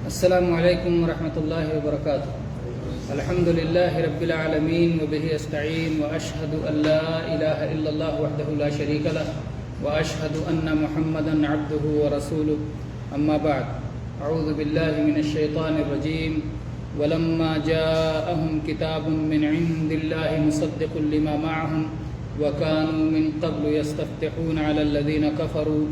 السلام علیکم ورحمۃ اللہ وبرکاتہ۔ الحمد للہ رب العالمین وبہ استعین واشہد ان لا الہ الا اللہ وحدہ لا شریک لہ واشہد ان محمدا عبدہ ورسولہ اما بعد اعوذ باللہ من الشیطان الرجیم ولما جاءهم کتاب من عند اللہ مصدق لما معهم وكانوا من قبل يستفتحون على الذين كفروا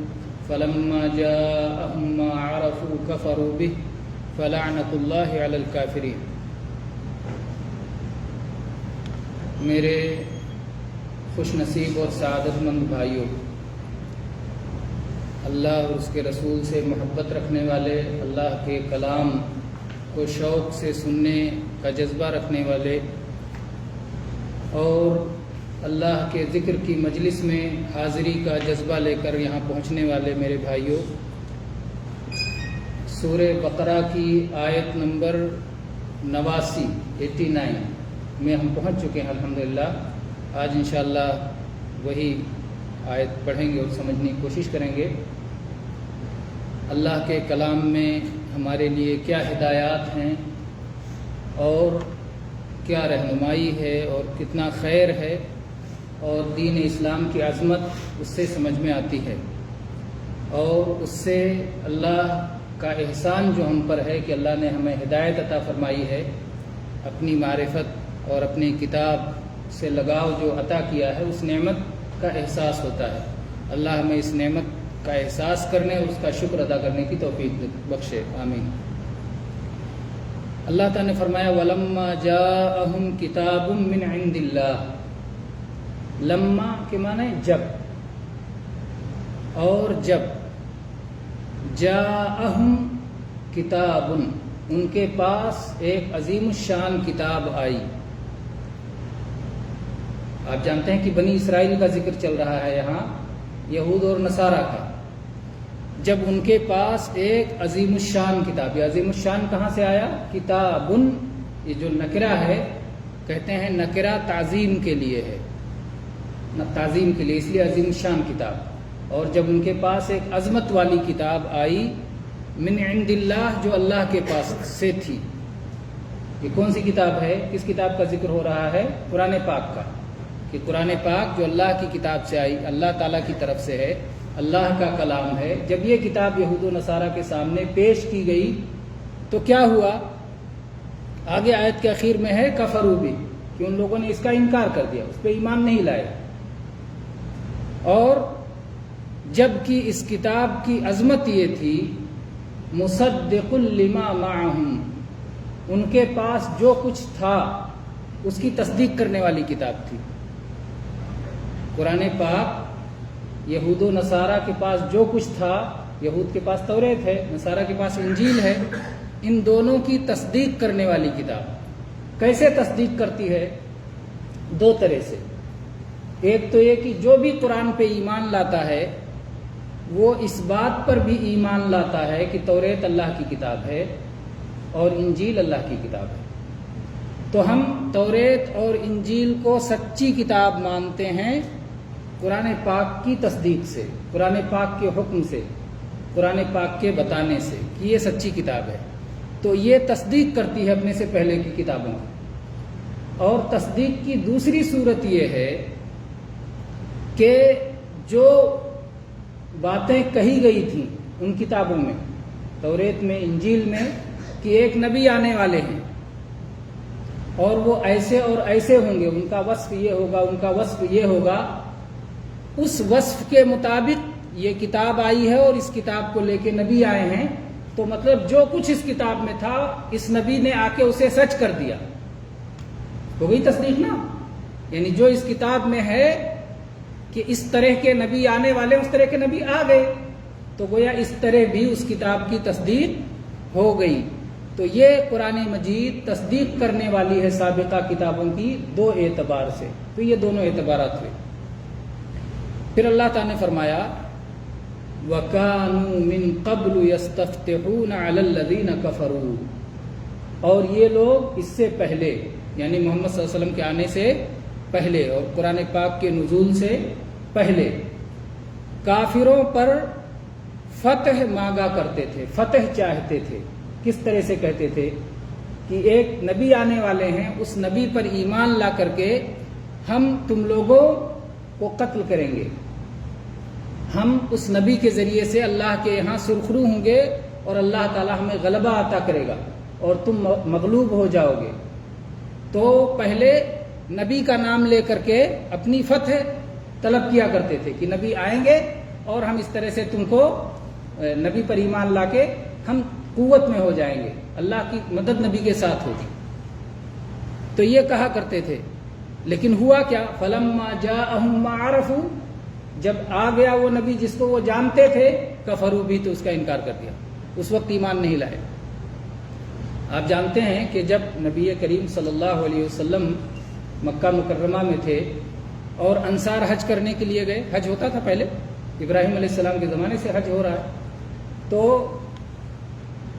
فلما جاءهم ما عرفوا كفروا به فلعنت اللہ علی الکافرین۔ میرے خوش نصیب اور سعادت مند بھائیوں، اللہ اور اس کے رسول سے محبت رکھنے والے، اللہ کے کلام کو شوق سے سننے کا جذبہ رکھنے والے اور اللہ کے ذکر کی مجلس میں حاضری کا جذبہ لے کر یہاں پہنچنے والے میرے بھائیوں، سورہ بقرہ کی آیت نمبر 89 میں ہم پہنچ چکے ہیں الحمدللہ۔ آج انشاءاللہ وہی آیت پڑھیں گے اور سمجھنے کی کوشش کریں گے۔ اللہ کے کلام میں ہمارے لیے کیا ہدایات ہیں اور کیا رہنمائی ہے اور کتنا خیر ہے اور دین اسلام کی عظمت اس سے سمجھ میں آتی ہے، اور اس سے اللہ کا احسان جو ہم پر ہے کہ اللہ نے ہمیں ہدایت عطا فرمائی ہے، اپنی معرفت اور اپنی کتاب سے لگاؤ جو عطا کیا ہے، اس نعمت کا احساس ہوتا ہے۔ اللہ ہمیں اس نعمت کا احساس کرنے اور اس کا شکر ادا کرنے کی توفیق بخشے، آمین۔ اللہ تعالیٰ نے فرمایا وَلَمَّا جَاءَهُمْ كِتَابٌ مِّنْ عِنْدِ اللَّهِ۔ لما کے معنی جب، اور جب جاءہم کتاب، ان کے پاس ایک عظیم الشان کتاب آئی۔ آپ جانتے ہیں کہ بنی اسرائیل کا ذکر چل رہا ہے یہاں، یہود اور نصارہ کا۔ جب ان کے پاس ایک عظیم الشان کتاب، یہ عظیم الشان کہاں سے آیا؟ کتابن، یہ جو نکرہ ہے، کہتے ہیں نکرہ تعظیم کے لیے ہے، تعظیم کے لیے، اس لیے عظیم الشان کتاب۔ اور جب ان کے پاس ایک عظمت والی کتاب آئی من عند اللہ، جو اللہ کے پاس سے تھی۔ یہ کون سی کتاب ہے؟ کس کتاب کا ذکر ہو رہا ہے؟ قرآن پاک کا، کہ قرآن پاک جو اللہ کی کتاب سے آئی، اللہ تعالیٰ کی طرف سے ہے، اللہ کا کلام ہے۔ جب یہ کتاب یہود و نصارہ کے سامنے پیش کی گئی تو کیا ہوا؟ آگے آیت کے اخیر میں ہے کفروا بھی، کہ ان لوگوں نے اس کا انکار کر دیا، اس پہ ایمان نہیں لائے۔ اور جب کہ اس کتاب کی عظمت یہ تھی مصدق لما معہم، ان کے پاس جو کچھ تھا اس کی تصدیق کرنے والی کتاب تھی۔ قرآن پاک یہود و نصارہ کے پاس جو کچھ تھا، یہود کے پاس توریت ہے، نصارہ کے پاس انجیل ہے، ان دونوں کی تصدیق کرنے والی کتاب۔ کیسے تصدیق کرتی ہے؟ دو طرح سے۔ ایک تو یہ کہ جو بھی قرآن پہ ایمان لاتا ہے وہ اس بات پر بھی ایمان لاتا ہے کہ توریت اللہ کی کتاب ہے اور انجیل اللہ کی کتاب ہے۔ تو ہم توریت اور انجیل کو سچی کتاب مانتے ہیں قرآن پاک کی تصدیق سے، قرآن پاک کے حکم سے، قرآن پاک کے بتانے سے کہ یہ سچی کتاب ہے۔ تو یہ تصدیق کرتی ہے اپنے سے پہلے کی کتابوں کی۔ اور تصدیق کی دوسری صورت یہ ہے کہ جو باتیں کہی گئی تھیں ان کتابوں میں، توریت میں، انجیل میں، کہ ایک نبی آنے والے ہیں اور وہ ایسے اور ایسے ہوں گے، ان کا وصف یہ ہوگا، ان کا وصف یہ ہوگا، اس وصف کے مطابق یہ کتاب آئی ہے اور اس کتاب کو لے کے نبی آئے ہیں۔ تو مطلب جو کچھ اس کتاب میں تھا اس نبی نے آ کے اسے سچ کر دیا، ہو گئی تصدیق نا؟ یعنی جو اس کتاب میں ہے کہ اس طرح کے نبی آنے والے، اس طرح کے نبی آ گئے، تو گویا اس طرح بھی اس کتاب کی تصدیق ہو گئی۔ تو یہ قرآن مجید تصدیق کرنے والی ہے سابقہ کتابوں کی دو اعتبار سے۔ تو یہ دونوں اعتبارات ہوئے۔ پھر اللہ تعالیٰ نے فرمایا وَكَانُوا مِن قَبْلُ يَسْتَفْتِحُونَ عَلَى الَّذِينَ كَفَرُوا، اور یہ لوگ اس سے پہلے، یعنی محمد صلی اللہ علیہ وسلم کے آنے سے پہلے اور قرآن پاک کے نزول سے پہلے کافروں پر فتح مانگا کرتے تھے، فتح چاہتے تھے کس طرح سے کہتے تھے کہ ایک نبی آنے والے ہیں، اس نبی پر ایمان لا کر کے ہم تم لوگوں کو قتل کریں گے، ہم اس نبی کے ذریعے سے اللہ کے یہاں سرخرو ہوں گے اور اللہ تعالی ہمیں غلبہ عطا کرے گا اور تم مغلوب ہو جاؤ گے۔ تو پہلے نبی کا نام لے کر کے اپنی فتح طلب کیا کرتے تھے کہ نبی آئیں گے اور ہم اس طرح سے تم کو نبی پر ایمان لا کے ہم قوت میں ہو جائیں گے، اللہ کی مدد نبی کے ساتھ ہوگی، تو یہ کہا کرتے تھے۔ لیکن ہوا کیا؟ فلما جاءہم ما عرفوا، جب آ گیا وہ نبی جس کو وہ جانتے تھے، کفروا بھی، تو اس کا انکار کر دیا، اس وقت ایمان نہیں لائے۔ آپ جانتے ہیں کہ جب نبی کریم صلی اللہ علیہ وسلم مکہ مکرمہ میں تھے اور انصار حج کرنے کے لیے گئے، حج ہوتا تھا پہلے، ابراہیم علیہ السلام کے زمانے سے حج ہو رہا ہے، تو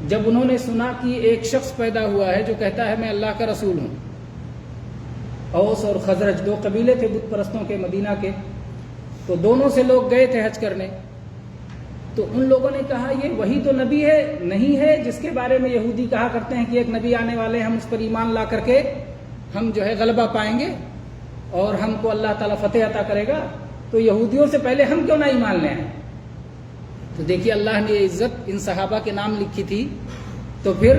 جب انہوں نے سنا کہ ایک شخص پیدا ہوا ہے جو کہتا ہے میں اللہ کا رسول ہوں، اوس اور خزرج دو قبیلے تھے بت پرستوں کے مدینہ کے، تو دونوں سے لوگ گئے تھے حج کرنے، تو ان لوگوں نے کہا یہ وہی تو نبی ہے نہیں ہے جس کے بارے میں یہودی کہا کرتے ہیں کہ ایک نبی آنے والے، ہم اس پر ایمان لا کر کے ہم جو ہے غلبہ پائیں گے اور ہم کو اللہ تعالیٰ فتح عطا کرے گا، تو یہودیوں سے پہلے ہم کیوں نہ ایمان لے آئیں؟ تو دیکھیے اللہ نے یہ عزت ان صحابہ کے نام لکھی تھی، تو پھر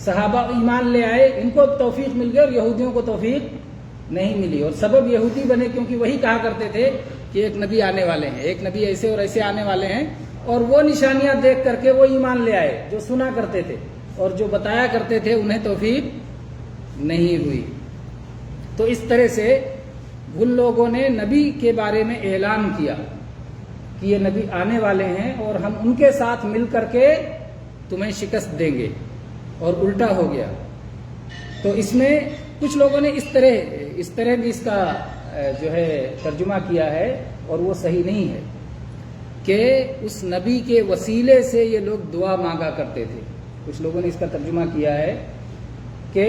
صحابہ ایمان لے آئے، ان کو توفیق مل گئی اور یہودیوں کو توفیق نہیں ملی، اور سبب یہودی بنے کیونکہ وہی کہا کرتے تھے کہ ایک نبی آنے والے ہیں، ایک نبی ایسے اور ایسے آنے والے ہیں، اور وہ نشانیاں دیکھ کر کے وہ ایمان لے آئے جو سنا کرتے تھے اور جو بتایا کرتے تھے، انہیں توفیق نہیں ہوئی۔ تو اس طرح سے ان لوگوں نے نبی کے بارے میں اعلان کیا کہ یہ نبی آنے والے ہیں اور ہم ان کے ساتھ مل کر کے تمہیں شکست دیں گے، اور الٹا ہو گیا۔ تو اس میں کچھ لوگوں نے اس طرح بھی اس کا جو ہے ترجمہ کیا ہے، اور وہ صحیح نہیں ہے، کہ اس نبی کے وسیلے سے یہ لوگ دعا مانگا کرتے تھے۔ کچھ لوگوں نے اس کا ترجمہ کیا ہے کہ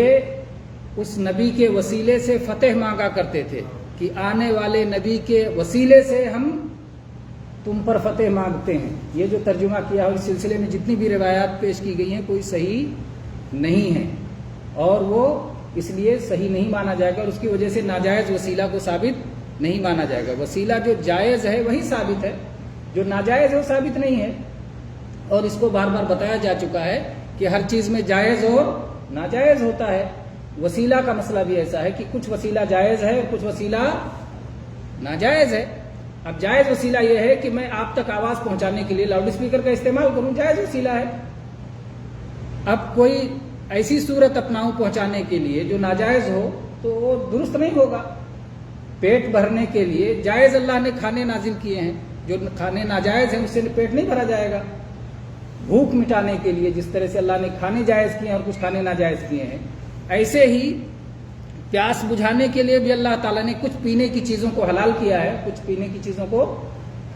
اس نبی کے وسیلے سے فتح مانگا کرتے تھے، کہ آنے والے نبی کے وسیلے سے ہم تم پر فتح مانگتے ہیں۔ یہ جو ترجمہ کیا ہے اس سلسلے میں جتنی بھی روایات پیش کی گئی ہیں کوئی صحیح نہیں ہے، اور وہ اس لیے صحیح نہیں مانا جائے گا، اور اس کی وجہ سے ناجائز وسیلہ کو ثابت نہیں مانا جائے گا۔ وسیلہ جو جائز ہے وہی ثابت ہے، جو ناجائز ہے وہ ثابت نہیں ہے، اور اس کو بار بار بتایا جا چکا ہے کہ ہر چیز میں جائز اور ناجائز ہوتا ہے۔ وسیلہ کا مسئلہ بھی ایسا ہے کہ کچھ وسیلہ جائز ہے اور کچھ وسیلہ ناجائز ہے۔ اب جائز وسیلہ یہ ہے کہ میں آپ تک آواز پہنچانے کے لیے لاؤڈ اسپیکر کا استعمال کروں، جائز وسیلہ ہے۔ اب کوئی ایسی صورت اپناؤں پہنچانے کے لیے جو ناجائز ہو تو وہ درست نہیں ہوگا۔ پیٹ بھرنے کے لیے جائز اللہ نے کھانے نازل کیے ہیں، جو کھانے ناجائز ہیں اس سے پیٹ نہیں بھرا جائے گا۔ بھوک مٹانے کے لیے جس طرح سے اللہ نے کھانے جائز کیے ہیں اور کچھ کھانے ناجائز کیے ہیں، ایسے ہی پیاس بجھانے کے لیے بھی اللہ تعالیٰ نے کچھ پینے کی چیزوں کو حلال کیا ہے، کچھ پینے کی چیزوں کو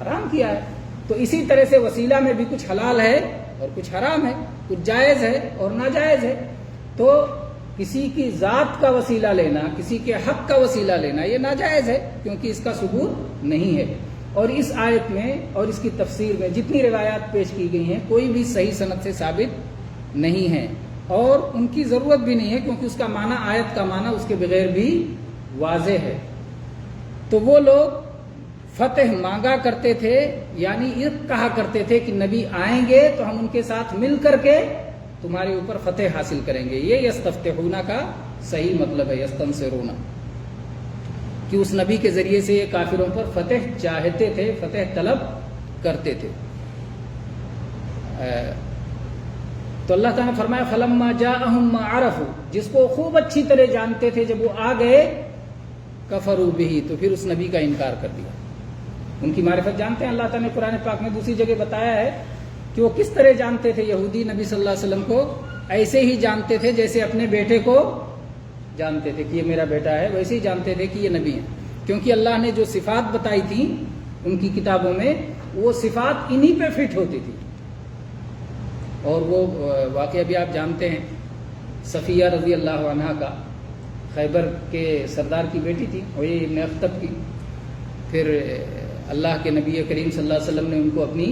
حرام کیا ہے۔ تو اسی طرح سے وسیلہ میں بھی کچھ حلال ہے اور کچھ حرام ہے، کچھ جائز ہے اور ناجائز ہے۔ تو کسی کی ذات کا وسیلہ لینا، کسی کے حق کا وسیلہ لینا یہ ناجائز ہے، کیونکہ اس کا ثبوت نہیں ہے۔ اور اس آیت میں اور اس کی تفسیر میں جتنی روایات پیش کی گئی ہیں کوئی بھی صحیح سند سے ثابت نہیں ہے، اور ان کی ضرورت بھی نہیں ہے، کیونکہ اس کا معنی، آیت کا معنی اس کے بغیر بھی واضح ہے۔ تو وہ لوگ فتح مانگا کرتے تھے، یعنی یہ کہا کرتے تھے کہ نبی آئیں گے تو ہم ان کے ساتھ مل کر کے تمہارے اوپر فتح حاصل کریں گے۔ یہ یستفتحون کا صحیح مطلب ہے، یستنصرون، کہ اس نبی کے ذریعے سے یہ کافروں پر فتح چاہتے تھے، فتح طلب کرتے تھے۔ تو اللہ تعالیٰ نے فرمایا فلما جاءہم ما عرفوا، جس کو خوب اچھی طرح جانتے تھے جب وہ آ گئے، کفروا بہ، تو پھر اس نبی کا انکار کر دیا۔ ان کی معرفت جانتے ہیں، اللہ تعالیٰ نے قرآن پاک میں دوسری جگہ بتایا ہے کہ وہ کس طرح جانتے تھے۔ یہودی نبی صلی اللہ علیہ وسلم کو ایسے ہی جانتے تھے جیسے اپنے بیٹے کو جانتے تھے کہ یہ میرا بیٹا ہے، ویسے ہی جانتے تھے کہ یہ نبی ہے، کیونکہ اللہ نے جو صفات بتائی تھیں ان کی کتابوں میں وہ صفات انہی پہ فٹ ہوتی تھی۔ اور وہ واقعہ بھی آپ جانتے ہیں، صفیہ رضی اللہ عنہا کا، خیبر کے سردار کی بیٹی تھی، اور یہ ابن اخطب کی۔ پھر اللہ کے نبی کریم صلی اللہ علیہ وسلم نے ان کو اپنی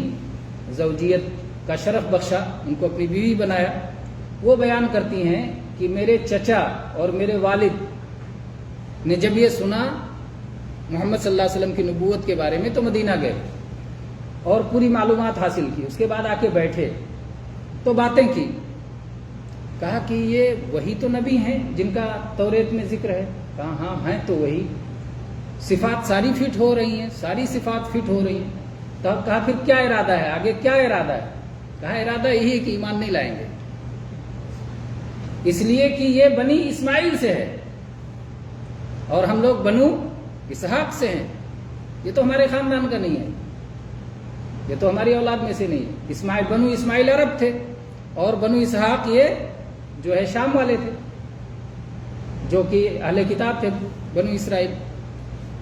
زوجیت کا شرف بخشا، ان کو اپنی بیوی بنایا، وہ بیان کرتی ہیں کہ میرے چچا اور میرے والد نے جب یہ سنا محمد صلی اللہ علیہ وسلم کی نبوت کے بارے میں تو مدینہ گئے اور پوری معلومات حاصل کی، اس کے بعد آ کے بیٹھے تو باتیں کی، کہا کہ یہ وہی تو نبی ہیں جن کا توریت میں ذکر ہے؟ کہا ہاں ہیں تو وہی، صفات ساری فٹ ہو رہی ہیں، ساری صفات فٹ ہو رہی ہیں۔ تو کہا پھر کیا ارادہ ہے، آگے کیا ارادہ ہے؟ کہا ارادہ یہی ہے کہ ایمان نہیں لائیں گے، اس لیے کہ یہ بنی اسماعیل سے ہے اور ہم لوگ بنو اسحاق سے ہیں، یہ تو ہمارے خاندان کا نہیں ہے، یہ تو ہماری اولاد میں سے نہیں ہے۔ بنو اسماعیل عرب تھے اور بنو اسحاق یہ جو ہے شام والے تھے، جو کہ اہل کتاب تھے بنو اسرائیل،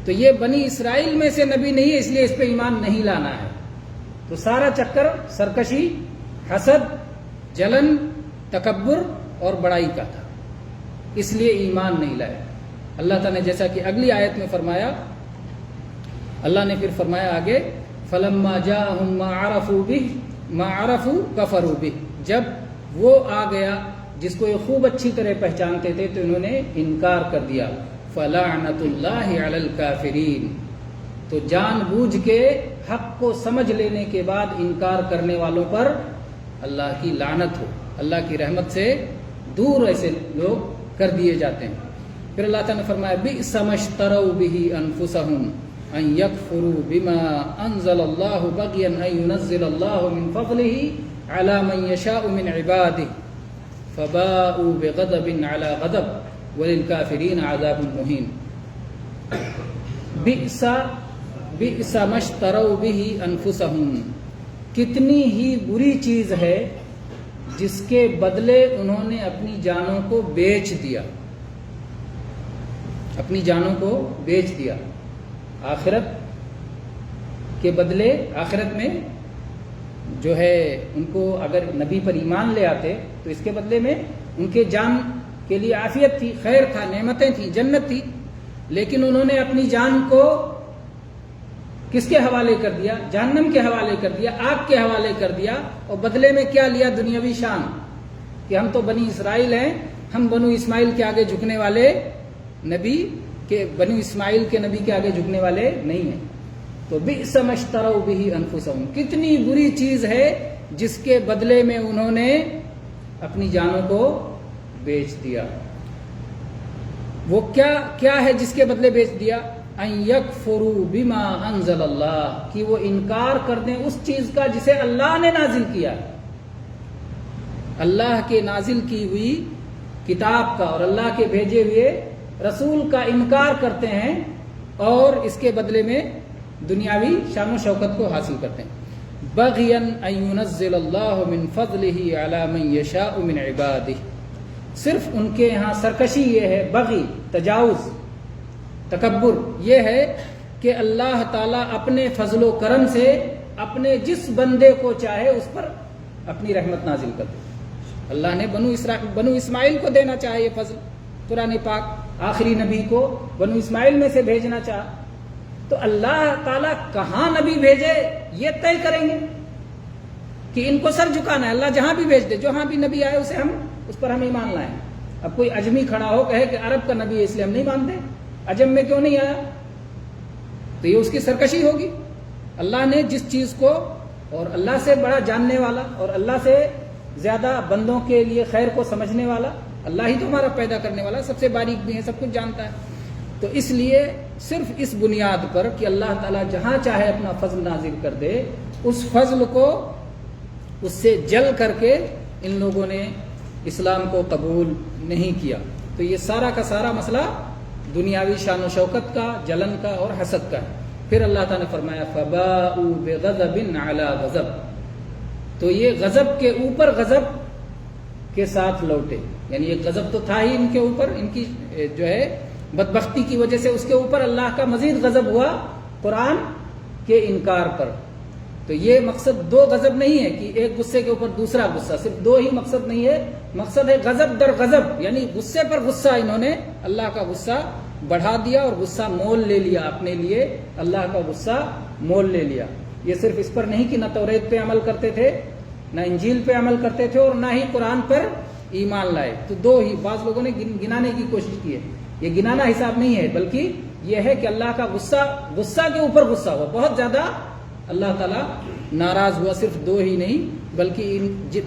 تو یہ بنی اسرائیل میں سے نبی نہیں ہے، اس لیے اس پہ ایمان نہیں لانا ہے۔ تو سارا چکر سرکشی، حسد، جلن، تکبر اور بڑائی کا تھا، اس لیے ایمان نہیں لائے۔ اللہ تعالیٰ نے جیسا کہ اگلی آیت میں فرمایا، اللہ نے پھر فرمایا آگے فَلَمَّا جَاءَهُم مَّا عَرَفُوا بِهِ مَا عَرَفُوا كَفَرُوا بِهِ، جب وہ آ گیا جس کو یہ خوب اچھی طرح پہچانتے تھے تو انہوں نے انکار کر دیا۔ فَلَعْنَةُ اللَّهِ عَلَى الْكَافِرِينَ، تو جان بوجھ کے حق کو سمجھ لینے کے بعد انکار کرنے والوں پر اللہ کی لعنت ہو، اللہ کی رحمت سے دور ایسے لوگ کر دیے جاتے ہیں۔ پھر اللہ تعالیٰ نے فرمایا بئس ما اشتروا به انفسهم ان يكفروا بما انزل الله بغيا ان ينزل الله من فضله على من يشاء من عباده فباءوا بغضب على غضب وللكافرين عذاب مهين۔ بئس ما اشتروا به انفسهم، کتنی ہی بری چیز ہے جس کے بدلے انہوں نے اپنی جانوں کو بیچ دیا، اپنی جانوں کو بیچ دیا۔ آخرت کے بدلے، آخرت میں جو ہے ان کو اگر نبی پر ایمان لے آتے تو اس کے بدلے میں ان کے جان کے لیے عافیت تھی، خیر تھا، نعمتیں تھیں، جنت تھی، لیکن انہوں نے اپنی جان کو کس کے حوالے کر دیا؟ جہنم کے حوالے کر دیا، آگ کے حوالے کر دیا، اور بدلے میں کیا لیا؟ دنیاوی شان، کہ ہم تو بنی اسرائیل ہیں، ہم بنو اسماعیل کے آگے جھکنے والے نبی کے، بنو اسماعیل کے نبی کے آگے جھکنے والے نہیں ہیں۔ تو بئس ما اشتروا به انفسهم، کتنی بری چیز ہے جس کے بدلے میں انہوں نے اپنی جانوں کو بیچ دیا۔ وہ کیا ہے جس کے بدلے بیچ دیا؟ ان یکفروا بما انزل اللہ، کہ وہ انکار کر دیں اس چیز کا جسے اللہ نے نازل کیا، اللہ کے نازل کی ہوئی کتاب کا اور اللہ کے بھیجے ہوئے رسول کا انکار کرتے ہیں، اور اس کے بدلے میں دنیاوی شان و شوکت کو حاصل کرتے ہیں۔ بغیا ان ينزل اللہ من فضلہ علی من یشاء من عبادہ، صرف ان کے یہاں سرکشی یہ ہے، بغی، تجاوز، تکبر یہ ہے کہ اللہ تعالیٰ اپنے فضل و کرم سے اپنے جس بندے کو چاہے اس پر اپنی رحمت نازل کر دے۔ اللہ نے بنو اسماعیل کو دینا چاہے یہ فضل، قرآن پاک آخری نبی کو بنو اسماعیل میں سے بھیجنا چاہا، تو اللہ تعالیٰ کہاں نبی بھیجے یہ طے کریں گے کہ ان کو سر جھکانا ہے۔ اللہ جہاں بھی بھیج دے، جہاں بھی نبی آئے اس پر ہم ایمان لائیں۔ اب کوئی اجمی کھڑا ہو کہے کہ عرب کا نبی ہے اس لیے ہم نہیں مانتے، عجم میں کیوں نہیں آیا، تو یہ اس کی سرکشی ہوگی۔ اللہ نے جس چیز کو، اور اللہ سے بڑا جاننے والا اور اللہ سے زیادہ بندوں کے لیے خیر کو سمجھنے والا اللہ ہی تو ہمارا پیدا کرنے والا، سب سے باریک بھی ہے، سب کچھ جانتا ہے۔ تو اس لیے صرف اس بنیاد پر کہ اللہ تعالیٰ جہاں چاہے اپنا فضل نازل کر دے، اس فضل کو اس سے جل کر کے ان لوگوں نے اسلام کو قبول نہیں کیا۔ تو یہ سارا کا سارا مسئلہ دنیاوی شان و شوکت کا، جلن کا اور حسد کا ہے۔ پھر اللہ تعالیٰ نے فرمایا فَبَاءُوا بِغَضَبٍ عَلَىٰ غَضَبٍ، تو یہ غضب کے اوپر غضب کے ساتھ لوٹے، یعنی یہ غضب تو تھا ہی ان کے اوپر، ان کی جو ہے بدبختی کی وجہ سے اس کے اوپر اللہ کا مزید غضب ہوا قرآن کے انکار پر۔ تو یہ مقصد دو غضب نہیں ہے کہ ایک غصے کے اوپر دوسرا غصہ، صرف دو ہی مقصد نہیں ہے، مقصد ہے غضب در غضب، یعنی غصے پر غصہ انہوں نے اللہ کا غصہ بڑھا دیا اور غصہ مول لے لیا اپنے لیے، اللہ کا غصہ مول لے لیا۔ یہ صرف اس پر نہیں کہ نہ توریت پہ عمل کرتے تھے، نہ انجیل پہ عمل کرتے تھے اور نہ ہی قرآن پر ایمان لائے. تو دو ہی بعض لوگوں نے گنانے کی کوشش کی ہے. یہ گنانا حساب نہیں ہے، بلکہ یہ ہے کہ اللہ کا غصہ کے اوپر غصہ ہوا، بہت زیادہ اللہ تعالیٰ ناراض ہوا. صرف دو ہی نہیں بلکہ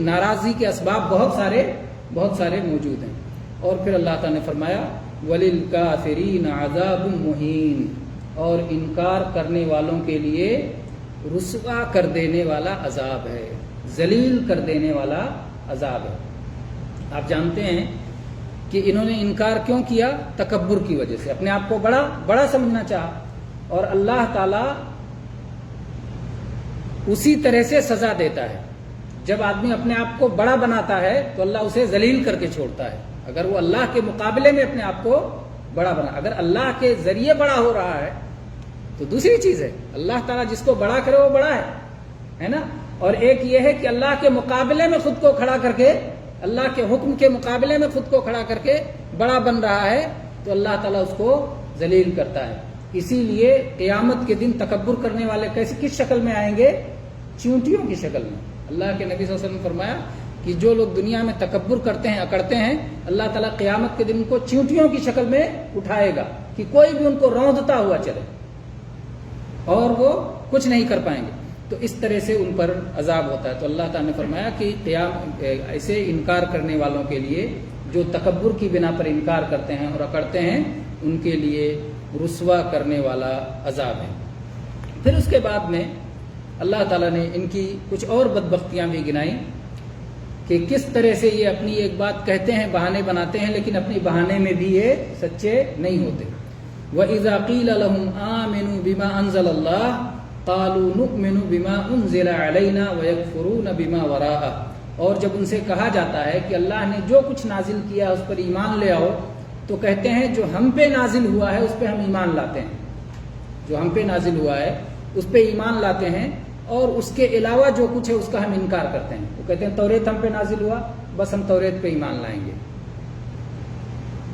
ناراضی کے اسباب بہت سارے موجود ہیں. اور پھر اللہ تعالیٰ نے فرمایا وَلِلْكَافِرِينَ عَذَابٌ مُّهِينٌ، اور انکار کرنے والوں کے لیے رسوا کر دینے والا عذاب ہے، ذلیل کر دینے والا عذاب ہے. آپ جانتے ہیں کہ انہوں نے انکار کیوں کیا؟ تکبر کی وجہ سے، اپنے آپ کو بڑا سمجھنا چاہا. اور اللہ تعالیٰ اسی طرح سے سزا دیتا ہے. جب آدمی اپنے آپ کو بڑا بناتا ہے تو اللہ اسے ذلیل کر کے چھوڑتا ہے. اگر وہ اللہ کے مقابلے میں اپنے آپ کو بڑا بنا، اگر اللہ کے ذریعے بڑا ہو رہا ہے تو دوسری چیز ہے. اللہ تعالیٰ جس کو بڑا کرے وہ بڑا ہے نا. اور ایک یہ ہے کہ اللہ کے مقابلے میں خود کو کھڑا کر کے، اللہ کے حکم کے مقابلے میں خود کو کھڑا کر کے بڑا بن رہا ہے تو اللہ تعالیٰ اس کو ذلیل کرتا ہے. اسی لیے قیامت کے دن تکبر کرنے والے کس شکل میں آئیں گے؟ چیونٹیوں کی شکل میں. اللہ کے نبی صلی اللہ علیہ وسلم نے فرمایا کہ جو لوگ دنیا میں تکبر کرتے ہیں، اکڑتے ہیں، اللہ تعالیٰ قیامت کے دن ان کو چیونٹیوں کی شکل میں اٹھائے گا کہ کوئی بھی ان کو روندتا ہوا چلے اور وہ کچھ نہیں کر پائیں گے. تو اس طرح سے ان پر عذاب ہوتا ہے. تو اللہ تعالیٰ نے فرمایا کہ ایسے انکار کرنے والوں کے لیے، جو تکبر کی بنا پر انکار کرتے ہیں اور اکڑتے ہیں، ان کے لیے رسوا کرنے والا عذاب ہے. پھر اس کے بعد میں اللہ تعالیٰ نے ان کی کچھ اور بدبختیاں بھی گنائیں کہ کس طرح سے یہ اپنی ایک بات کہتے ہیں، بہانے بناتے ہیں، لیکن اپنی بہانے میں بھی یہ سچے نہیں ہوتے. وَإِذَا قِيلَ لَهُمْ آمِنُوا بِمَا أَنزَلَ اللَّهُ قَالُوا نُؤْمِنُ بِمَا أُنزِلَ عَلَيْنَا وَيَكْفُرُونَ بِمَا وَرَاءَهُ، اور جب ان سے کہا جاتا ہے کہ اللہ نے جو کچھ نازل کیا اس پر ایمان لے آؤ، تو کہتے ہیں جو ہم پہ نازل ہوا ہے اس پہ ہم ایمان لاتے ہیں. جو ہم پہ نازل ہوا ہے اس پہ ایمان لاتے ہیں، اور اس کے علاوہ جو کچھ ہے اس کا ہم انکار کرتے ہیں. وہ کہتے ہیں توریت ہم پہ نازل ہوا، بس ہم توریت پہ ایمان لائیں گے.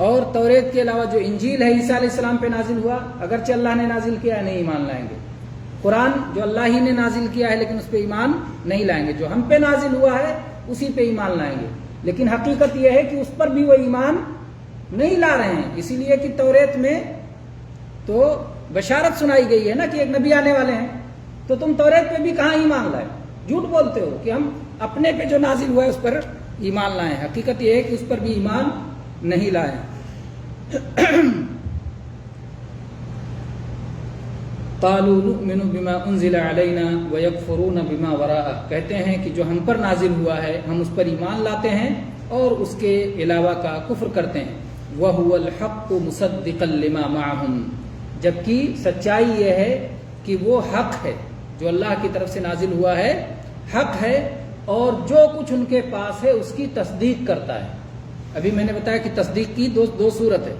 اور توریت کے علاوہ جو انجیل ہے عیسیٰ علیہ السلام پہ نازل ہوا، اگرچہ اللہ نے نازل کیا ہے، نہیں ایمان لائیں گے. قرآن جو اللہ ہی نے نازل کیا ہے لیکن اس پہ ایمان نہیں لائیں گے. جو ہم پہ نازل ہوا ہے اسی پہ ایمان لائیں گے. لیکن حقیقت یہ ہے کہ اس پر بھی وہ ایمان نہیں لا رہے ہیں، اسی لیے کہ توریت میں تو بشارت سنائی گئی ہے نا کہ ایک نبی آنے والے ہیں. تو تم توریت پہ بھی کہاں ایمان لائے؟ جھوٹ بولتے ہو کہ ہم اپنے پہ جو نازل ہوا ہے اس پر ایمان لائے. حقیقت یہ ہے کہ اس پر بھی ایمان نہیں لائے. قالوا نؤمن بما انزل علینا ویکفرون بما وراءہ، کہتے ہیں کہ جو ہم پر نازل ہوا ہے ہم اس پر ایمان لاتے ہیں اور اس کے علاوہ کا کفر کرتے ہیں. وَهُوَ الْحَقُّ مُصَدِّقًا لِمَا مَعَهُمْ، جبکہ سچائی یہ ہے کہ وہ حق ہے، جو اللہ کی طرف سے نازل ہوا ہے حق ہے، اور جو کچھ ان کے پاس ہے اس کی تصدیق کرتا ہے. ابھی میں نے بتایا کہ تصدیق کی دو صورت ہے.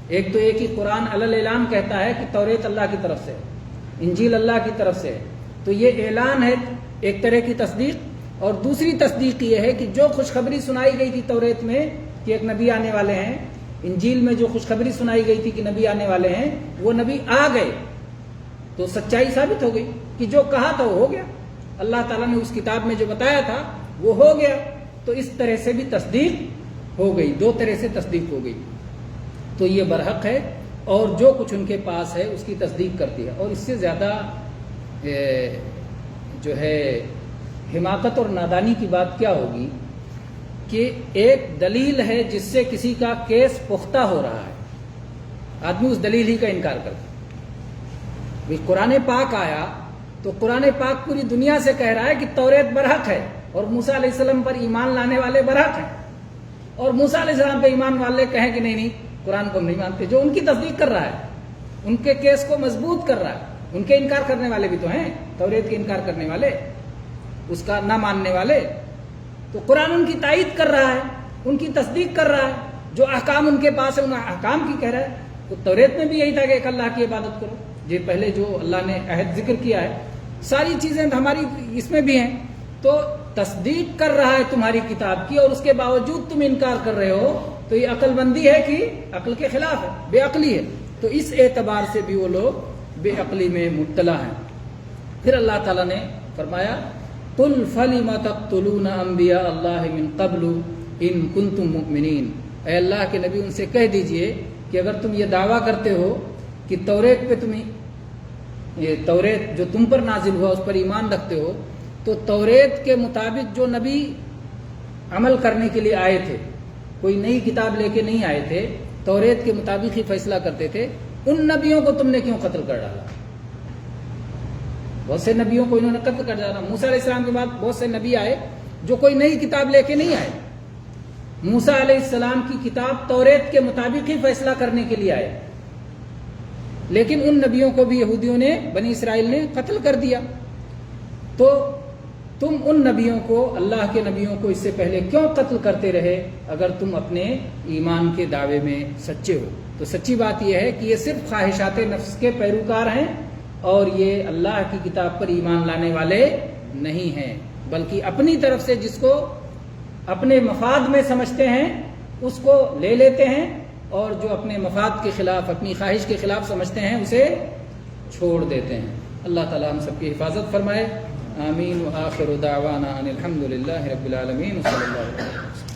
ایک تو یہ کہ قرآن علی اعلان کہتا ہے کہ توریت اللہ کی طرف سے، انجیل اللہ کی طرف سے، تو یہ اعلان ہے ایک طرح کی تصدیق. اور دوسری تصدیق یہ ہے کہ جو خوشخبری سنائی گئی تھی توریت میں کہ ایک نبی آنے والے ہیں، انجیل میں جو خوشخبری سنائی گئی تھی کہ نبی آنے والے ہیں، وہ نبی آ گئے تو سچائی ثابت ہو گئی کہ جو کہا تھا وہ ہو گیا. اللہ تعالیٰ نے اس کتاب میں جو بتایا تھا وہ ہو گیا. تو اس طرح سے بھی تصدیق ہو گئی، دو طرح سے تصدیق ہو گئی. تو یہ برحق ہے، اور جو کچھ ان کے پاس ہے اس کی تصدیق کرتی ہے. اور اس سے زیادہ جو ہے حماقت اور نادانی کی بات کیا ہوگی کہ ایک دلیل ہے جس سے کسی کا کیس پختہ ہو رہا ہے، آدمی اس دلیل ہی کا انکار کرتا ہے. قرآن پاک آیا تو قرآن پاک پوری دنیا سے کہہ رہا ہے کہ توریت برحق ہے اور موسیٰ علیہ السلام پر ایمان لانے والے برحق ہیں، اور موسیٰ علیہ السلام پہ ایمان والے کہیں کہ نہیں قرآن کو ہم نہیں مانتے. جو ان کی تصدیق کر رہا ہے، ان کے کیس کو مضبوط کر رہا ہے. ان کے انکار کرنے والے بھی تو ہیں، توریت کے انکار کرنے والے، اس کا نہ ماننے والے. تو قرآن ان کی تائید کر رہا ہے، ان کی تصدیق کر رہا ہے. جو احکام ان کے پاس ہے ان احکام کی کہہ رہا ہے. تو توریت میں بھی یہی تھا کہ ایک اللہ کی عبادت کرو. یہ پہلے جو اللہ نے عہد ذکر کیا ہے، ساری چیزیں ہماری اس میں بھی ہیں. تو تصدیق کر رہا ہے تمہاری کتاب کی، اور اس کے باوجود تم انکار کر رہے ہو، تو یہ عقل مندی ہے کہ عقل کے خلاف ہے، بے عقلی ہے. تو اس اعتبار سے بھی وہ لوگ بے عقلی میں مبتلا ہیں. پھر اللہ تعالیٰ نے فرمایا قل فلم تقتلون انبیاء اللہ من قبل ان کنتم مؤمنین، اے اللہ کے نبی ان سے کہہ دیجئے کہ اگر تم یہ دعویٰ کرتے ہو کہ توریت پہ یہ توریت جو تم پر نازل ہوا اس پر ایمان رکھتے ہو، تو توریت کے مطابق جو نبی عمل کرنے کے لیے آئے تھے، کوئی نئی کتاب لے کے نہیں آئے تھے، توریت کے مطابق ہی فیصلہ کرتے تھے، ان نبیوں کو تم نے کیوں قتل کر ڈالا؟ بہت سے نبیوں کو انہوں نے قتل کر ڈالا۔ موسیٰ علیہ السلام کے بعد بہت سے نبی آئے جو کوئی نئی کتاب لے کے نہیں آئے، موسیٰ علیہ السلام کی کتاب توریت کے مطابق ہی فیصلہ کرنے کے لیے آئے، لیکن ان نبیوں کو بھی یہودیوں نے، بنی اسرائیل نے قتل کر دیا۔ تو تم ان نبیوں کو، اللہ کے نبیوں کو اس سے پہلے کیوں قتل کرتے رہے اگر تم اپنے ایمان کے دعوے میں سچے ہو؟ تو سچی بات یہ ہے کہ یہ صرف خواہشات نفس کے پیروکار ہیں اور یہ اللہ کی کتاب پر ایمان لانے والے نہیں ہیں، بلکہ اپنی طرف سے جس کو اپنے مفاد میں سمجھتے ہیں اس کو لے لیتے ہیں، اور جو اپنے مفاد کے خلاف، اپنی خواہش کے خلاف سمجھتے ہیں اسے چھوڑ دیتے ہیں۔ اللہ تعالی ہم سب کی حفاظت فرمائے، آمین۔ وآخر دعوانا ان الحمد للہ رب العالمین، صلی اللہ علیہ وسلم۔